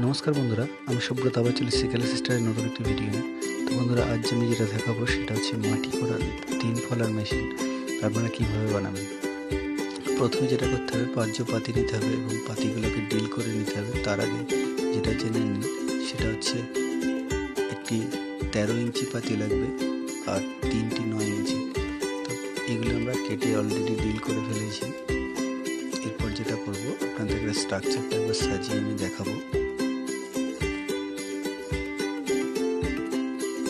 নমস্কার বন্ধুরা, আমি সুব্রত আবার চলে সিকেল সিস্টারের নতুন একটি ভিডিও নিয়ে। তো বন্ধুরা, আজ আমি যেটা দেখাবো সেটা হচ্ছে মাটি খোঁড়ার 3 ফলার মেশিন। আপনারা কীভাবে বানাবেন। প্রথমে যেটা করতে হবে, পার্য পাতি নিতে হবে এবং পাতিগুলোকে ডিল করে নিতে হবে। তার আগে যেটা জেনে নিন সেটা হচ্ছে একটি 13 ইঞ্চি পাতি লাগবে আর 3টি 9 ইঞ্চি। তো এগুলো আমরা কেটে অলরেডি ডিল করে ফেলেছি। এরপর যেটা করব, আপনাদেরকে স্ট্রাকচারটা একবার সাজিয়ে আমি দেখাবো।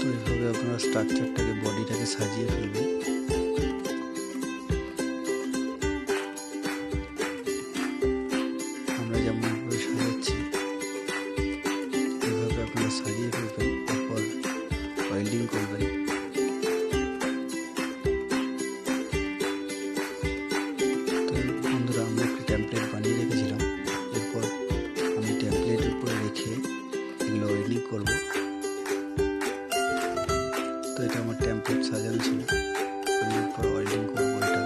তো এইভাবে আপনারা স্ট্রাকচারটাকে, বডিটাকে সাজিয়ে ফেলবেন। আমরা যেমনভাবে সাজাচ্ছি এভাবে আপনারা সাজিয়ে ফেলবেন। এরপর ওয়েল্ডিং করবেন। তো বন্ধুরা, আমরা একটি টেমপ্লেট বানিয়ে রেখেছিলাম। এরপর আমি টেমপ্লেটের উপরে রেখে এগুলো ওয়েল্ডিং করব। তো এটা আমার টেমপ্লেট সাজানো ছিল, আমি এরপর ওয়েল্ডিং করবো এটা।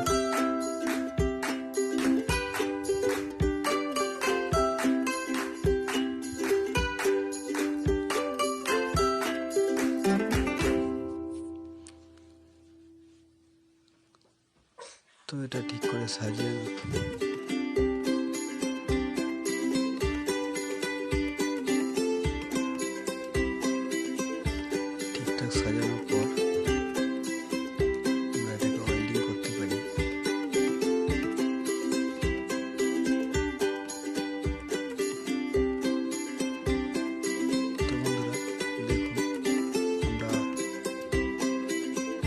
তো এটা ঠিক করে সাজিয়ে ঠিকঠাক সাজানোর পর আমরা এটাকে ওয়েল্ডিং করতে পারি। তো বন্ধুরা দেখুন, আমরা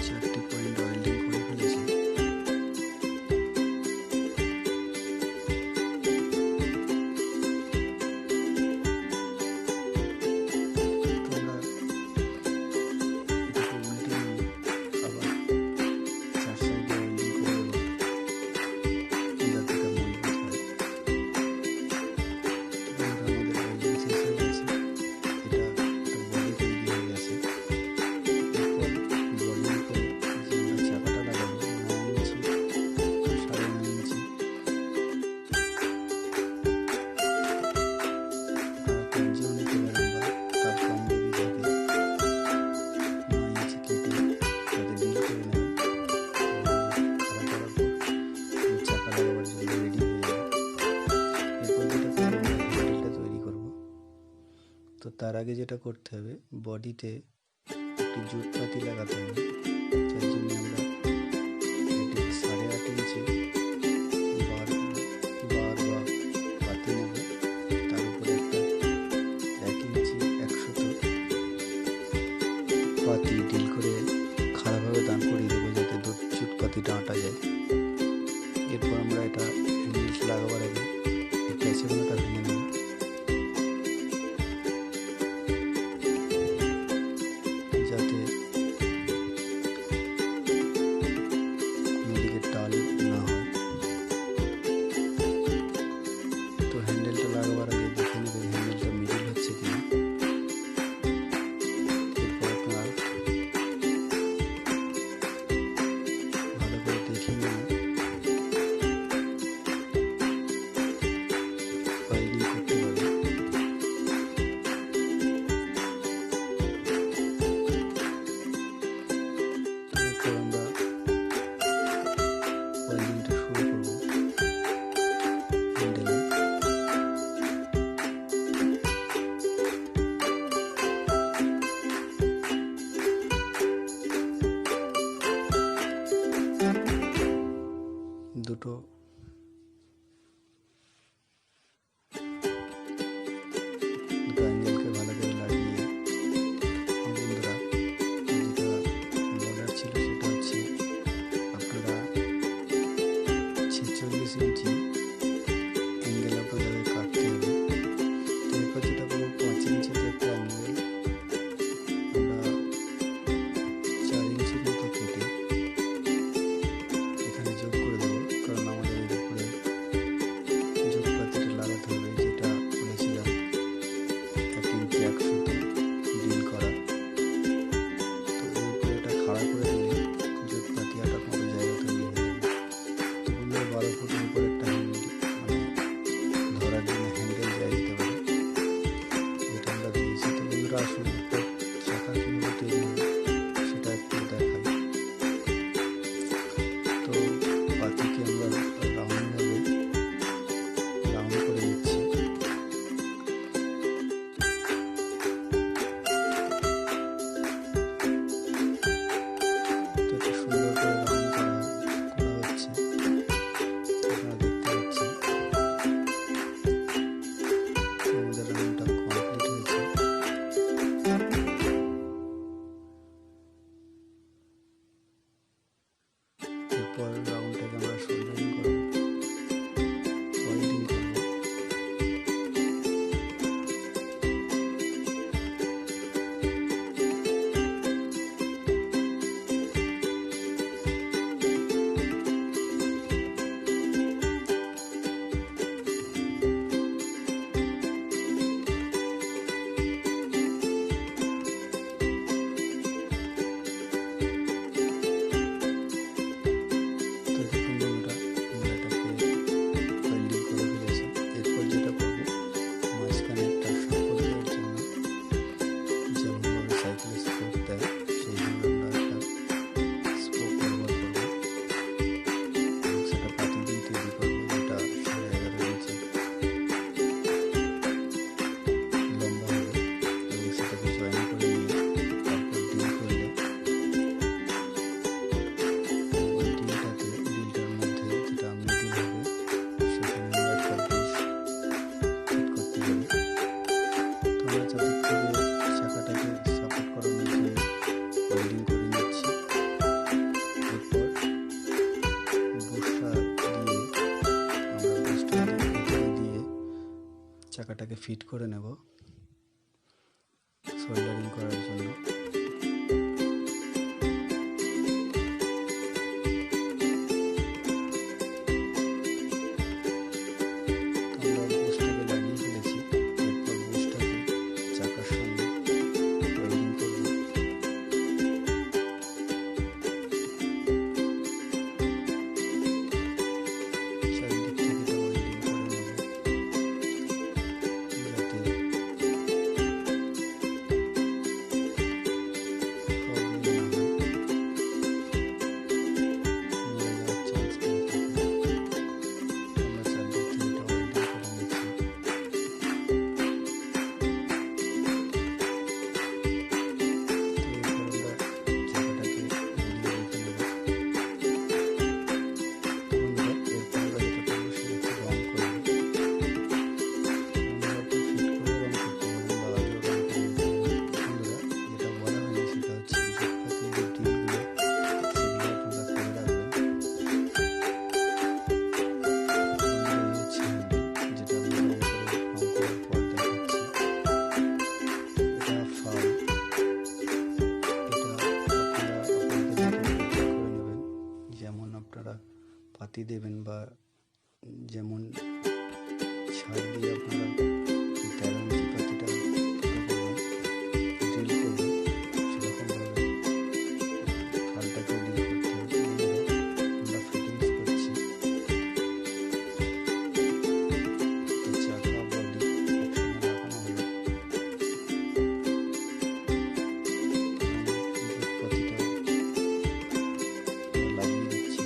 4টি পয়েন্ট ওয়েল্ডিং করে ফেলেছি। তো তার আগে যেটা করতে হবে, বডিতে একটি জুট পাতি লাগাতে হবে। যার জন্য আমরা এটি 8.5 ইঞ্চি বার বা পাতি নেব। তার উপরে একটা 1 ইঞ্চি 100 পাতি ডিল করে খারাপভাবে দান করিয়ে দেবো, যাতে জুট পাতিটা আঁটা যায়। এরপর আমরা এটা হ্যান্ডেল লাগাবার আগে এই প্যাচেগুলোটা ভেঙে নেব। যাতে কোনো দিকে টাল না হয়। তো হ্যান্ডেলটা লাগাবার আগে দেখে নেবেন হ্যান্ডেলটা মিডিল হচ্ছে কিনা। এরপর আপনার ভালো করে দেখে নেবেন বন্ধুরা আসুন একটা চাকা কীভাবে তৈরি হয় সেটা একটু দেখাই। তো পাতিকে আমরা রাউন্ড করে নিচ্ছি। তো এটা সুন্দর করে রাউন্ড করা হচ্ছে, আপনারা দেখতে পাচ্ছেন। আমাদের রাউন্ডটা কমপ্লিট হয়েছে। এরপর রাউন্ডটাকে আমরা সোল্ডারিং করব, ওয়েল্ডিং করব। চাকাটাকে ফিট করে নেব সোল্ডারিং করার জন্য। পাতি দেবেন বা যেমন ছাড় দিয়ে আপনারা 13 ইঞ্চি পাতিটা ড্রিল করবেন, সেরকমভাবে ফালটাকে ড্রিল করতে হবে। আমরা ফিটিংস করছি চাকা বডি একসঙ্গে লাগানো হলো। পাতিটা লাগিয়ে দিচ্ছি।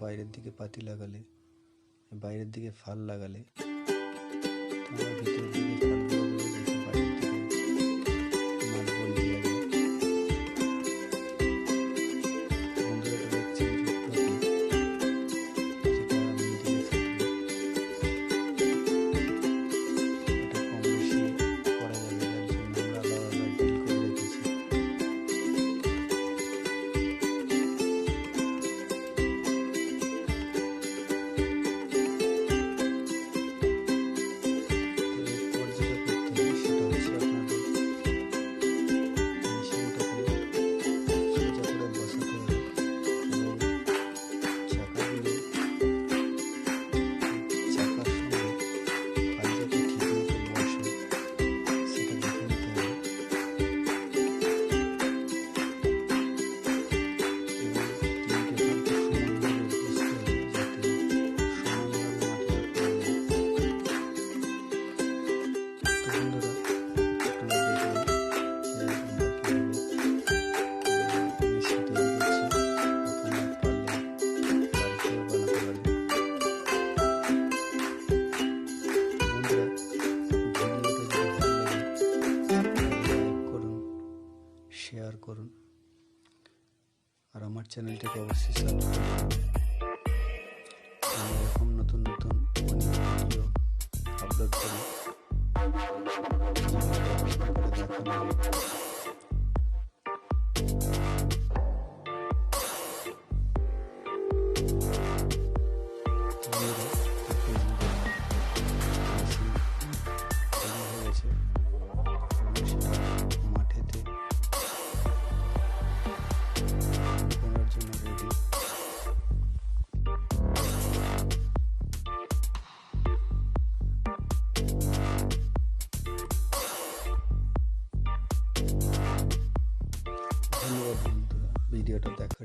বাইরের দিকে পাতি লাগালে, বাইরের দিকে ফাল লাগালে আমরা ভিতরের দিকে ফালগুলো দেবো, যাতে বাইরের দিকে মাল বন্দি লাগে। বন্ধুরা এটা দেখছেন যুক্তি আর আমার চ্যানেলটিকে অবশ্যই সাবস্ক্রাইব করবেন। আমি এরকম নতুন নতুন অনেক ভিডিও আপলোড করি, যেগুলো দেখানো হয়। ধন্যবাদ বন্ধুরা ভিডিওটা দেখার